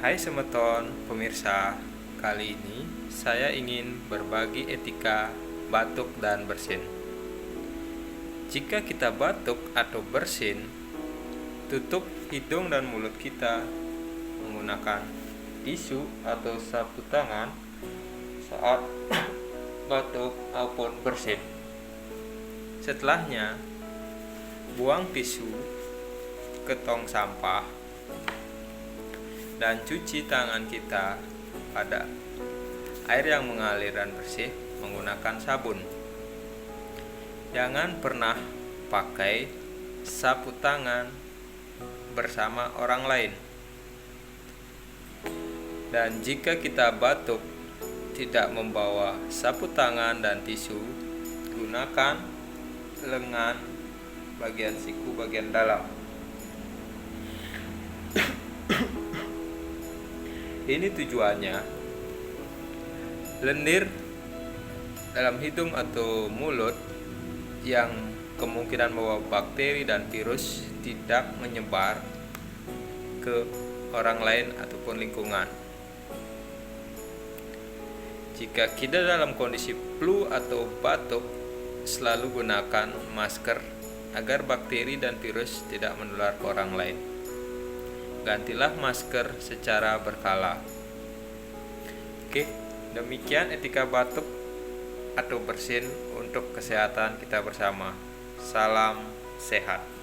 Hai semeton pemirsa, kali ini saya ingin berbagi etika batuk dan bersin. Jika kita batuk atau bersin, tutup hidung dan mulut kita menggunakan tisu atau sapu tangan saat batuk maupun bersin. Setelahnya, buang tisu ke tong sampah dan cuci tangan kita pada air yang mengalir dan bersih menggunakan sabun. Jangan pernah pakai sapu tangan bersama orang lain. Dan jika kita batuk tidak membawa sapu tangan dan tisu, gunakan lengan bagian siku bagian dalam. Ini tujuannya lendir dalam hidung atau mulut yang kemungkinan membawa bakteri dan virus tidak menyebar ke orang lain ataupun lingkungan. Jika kita dalam kondisi flu atau batuk, selalu gunakan masker agar bakteri dan virus tidak menular ke orang lain. Gantilah masker secara berkala. Oke, demikian etika batuk atau bersin untuk kesehatan kita bersama. Salam sehat.